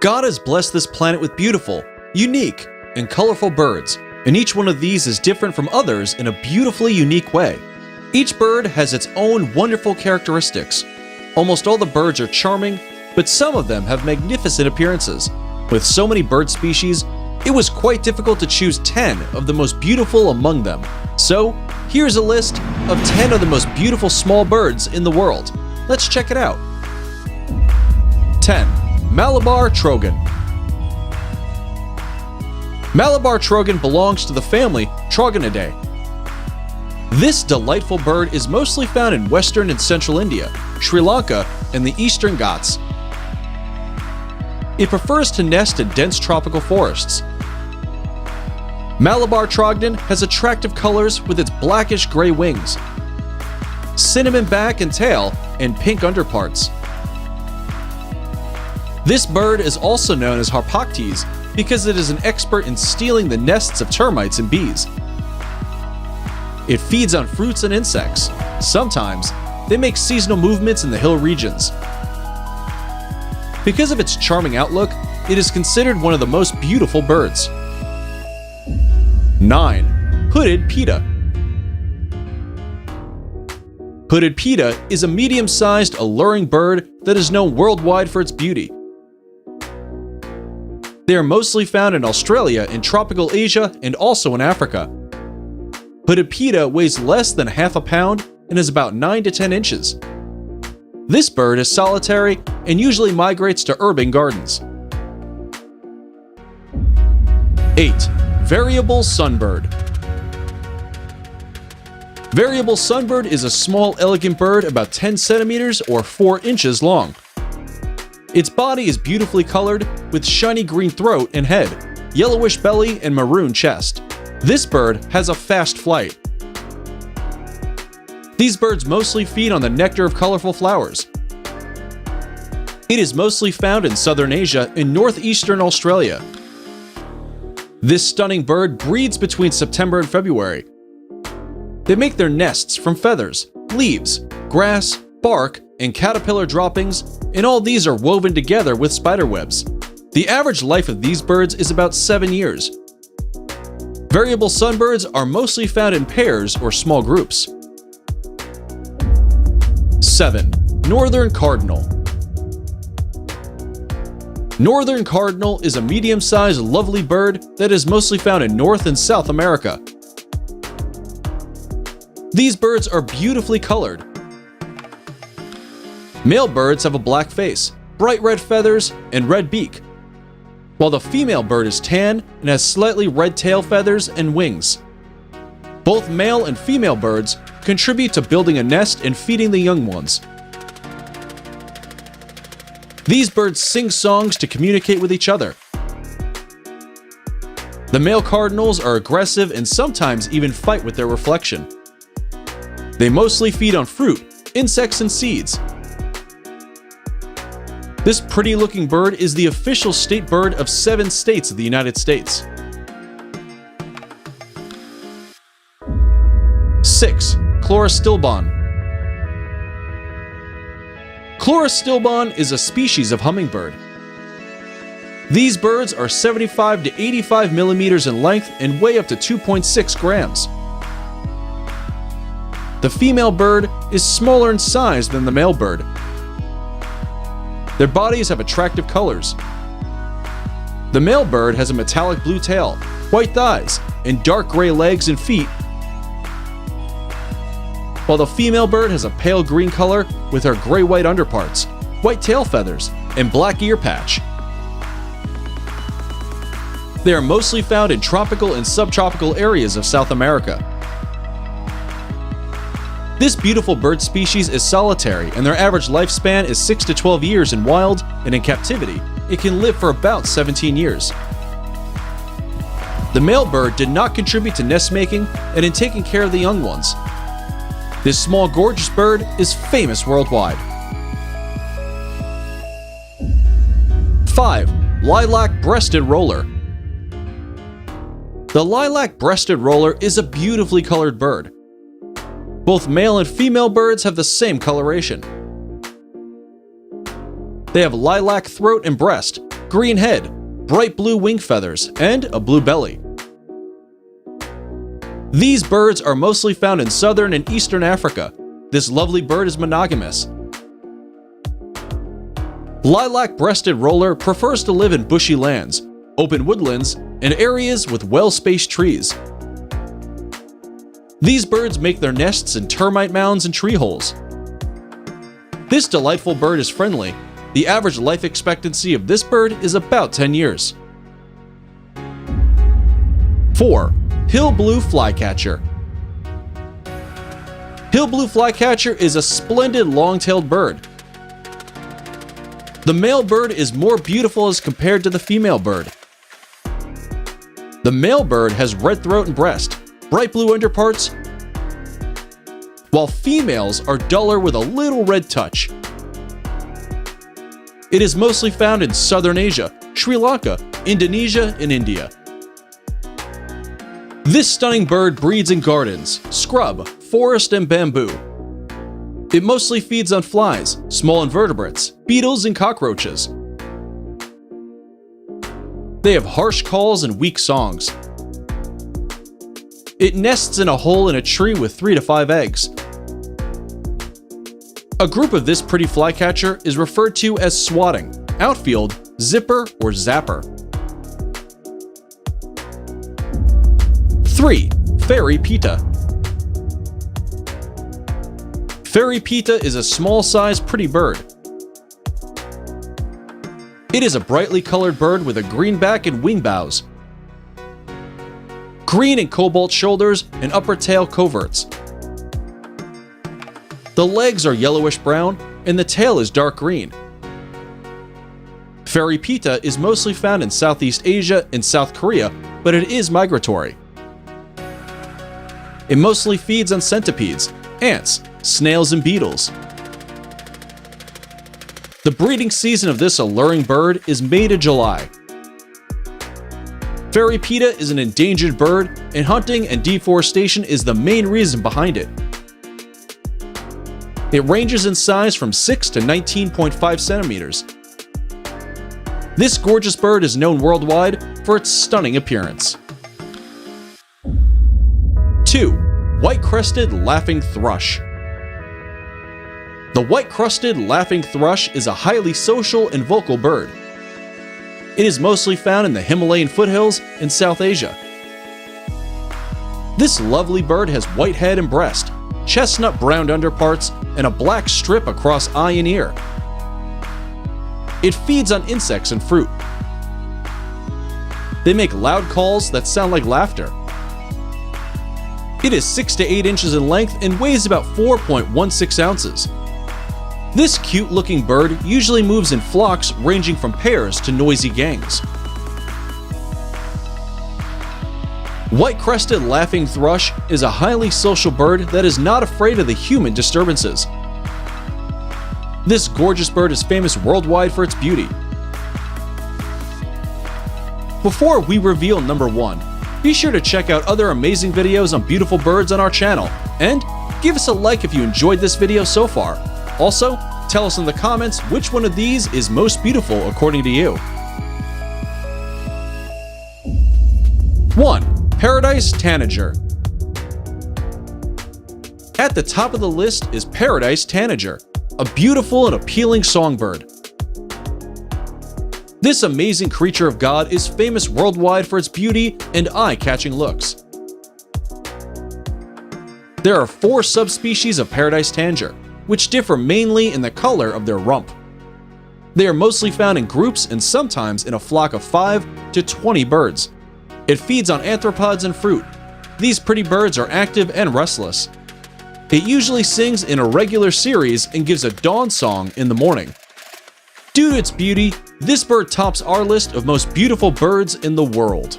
God has blessed this planet with beautiful, unique, and colorful birds, and each one of these is different from others in a beautifully unique way. Each bird has its own wonderful characteristics. Almost all the birds are charming, but some of them have magnificent appearances. With so many bird species, it was quite difficult to choose 10 of the most beautiful among them. So, here's a list of 10 of the most beautiful small birds in the world. Let's check it out. 10. Malabar Trogon. Malabar Trogon belongs to the family Trogonidae. This delightful bird is mostly found in western and central India, Sri Lanka, and the eastern Ghats. It prefers to nest in dense tropical forests. Malabar Trogon has attractive colors with its blackish-gray wings, cinnamon back and tail, and pink underparts. This bird is also known as Harpoctes because it is an expert in stealing the nests of termites and bees. It feeds on fruits and insects. Sometimes, they make seasonal movements in the hill regions. Because of its charming outlook, it is considered one of the most beautiful birds. 9. Hooded pita. Hooded pita is a medium-sized, alluring bird that is known worldwide for its beauty. They are mostly found in Australia, in tropical Asia, and also in Africa. Hooded pita weighs less than half a pound and is about 9 to 10 inches. This bird is solitary and usually migrates to urban gardens. 8. Variable sunbird. Variable sunbird is a small, elegant bird about 10 centimeters or 4 inches long. Its body is beautifully colored with shiny green throat and head, yellowish belly, and maroon chest. This bird has a fast flight. These birds mostly feed on the nectar of colorful flowers. It is mostly found in southern Asia and northeastern Australia. This stunning bird breeds between September and February. They make their nests from feathers, leaves, grass, bark, and caterpillar droppings, and all these are woven together with spider webs. The average life of these birds is about 7 years. Variable sunbirds are mostly found in pairs or small groups. 7. Northern Cardinal. Northern Cardinal is a medium-sized, lovely bird that is mostly found in North and South America. These birds are beautifully colored. Male birds have a black face, bright red feathers, and red beak, while the female bird is tan and has slightly red tail feathers and wings. Both male and female birds contribute to building a nest and feeding the young ones. These birds sing songs to communicate with each other. The male cardinals are aggressive and sometimes even fight with their reflection. They mostly feed on fruit, insects, and seeds. This pretty-looking bird is the official state bird of 7 states of the United States. 6. Cloris. Cloris is a species of hummingbird. These birds are 75 to 85 millimeters in length and weigh up to 2.6 grams. The female bird is smaller in size than the male bird. Their bodies have attractive colors. The male bird has a metallic blue tail, white thighs, and dark gray legs and feet, while the female bird has a pale green color with her gray-white underparts, white tail feathers, and black ear patch. They are mostly found in tropical and subtropical areas of South America. This beautiful bird species is solitary, and their average lifespan is 6 to 12 years in wild, and in captivity, it can live for about 17 years. The male bird did not contribute to nest making and in taking care of the young ones. This small, gorgeous bird is famous worldwide. 5. Lilac-breasted roller. The lilac-breasted roller is a beautifully colored bird. Both male and female birds have the same coloration. They have lilac throat and breast, green head, bright blue wing feathers, and a blue belly. These birds are mostly found in southern and eastern Africa. This lovely bird is monogamous. Lilac-breasted roller prefers to live in bushy lands, open woodlands, and areas with well-spaced trees. These birds make their nests in termite mounds and tree holes. This delightful bird is friendly. The average life expectancy of this bird is about 10 years. 4. Hill blue flycatcher. Hill blue flycatcher is a splendid long-tailed bird. The male bird is more beautiful as compared to the female bird. The male bird has red throat and breast, bright blue underparts, while females are duller with a little red touch. It is mostly found in southern Asia, Sri Lanka, Indonesia, and India. This stunning bird breeds in gardens, scrub, forest, and bamboo. It mostly feeds on flies, small invertebrates, beetles, and cockroaches. They have harsh calls and weak songs. It nests in a hole in a tree with 3 to 5 eggs. A group of this pretty flycatcher is referred to as swatting, outfield, zipper, or zapper. 3. Fairy pita. Fairy pita is a small-sized pretty bird. It is a brightly colored bird with a green back and wing bows, green and cobalt shoulders, and upper tail coverts. The legs are yellowish-brown, and the tail is dark green. Fairy pita is mostly found in Southeast Asia and South Korea, but it is migratory. It mostly feeds on centipedes, ants, snails, and beetles. The breeding season of this alluring bird is May to July. Fairy pita is an endangered bird, and hunting and deforestation is the main reason behind it. It ranges in size from 6 to 19.5 centimeters. This gorgeous bird is known worldwide for its stunning appearance. 2. White-crested laughing thrush. The white-crested laughing thrush is a highly social and vocal bird. It is mostly found in the Himalayan foothills in South Asia. This lovely bird has white head and breast, chestnut-browned underparts, and a black strip across eye and ear. It feeds on insects and fruit. They make loud calls that sound like laughter. It is 6 to 8 inches in length and weighs about 4.16 ounces. This cute-looking bird usually moves in flocks ranging from pairs to noisy gangs. White-crested laughing thrush is a highly social bird that is not afraid of the human disturbances. This gorgeous bird is famous worldwide for its beauty. Before we reveal number 1, be sure to check out other amazing videos on beautiful birds on our channel, and give us a like if you enjoyed this video so far. Also, tell us in the comments which one of these is most beautiful according to you. 1. Paradise tanager. At the top of the list is Paradise tanager, a beautiful and appealing songbird. This amazing creature of God is famous worldwide for its beauty and eye-catching looks. There are 4 subspecies of Paradise tanager, which differ mainly in the color of their rump. They are mostly found in groups and sometimes in a flock of 5 to 20 birds. It feeds on arthropods and fruit. These pretty birds are active and restless. It usually sings in a regular series and gives a dawn song in the morning. Due to its beauty, this bird tops our list of most beautiful birds in the world.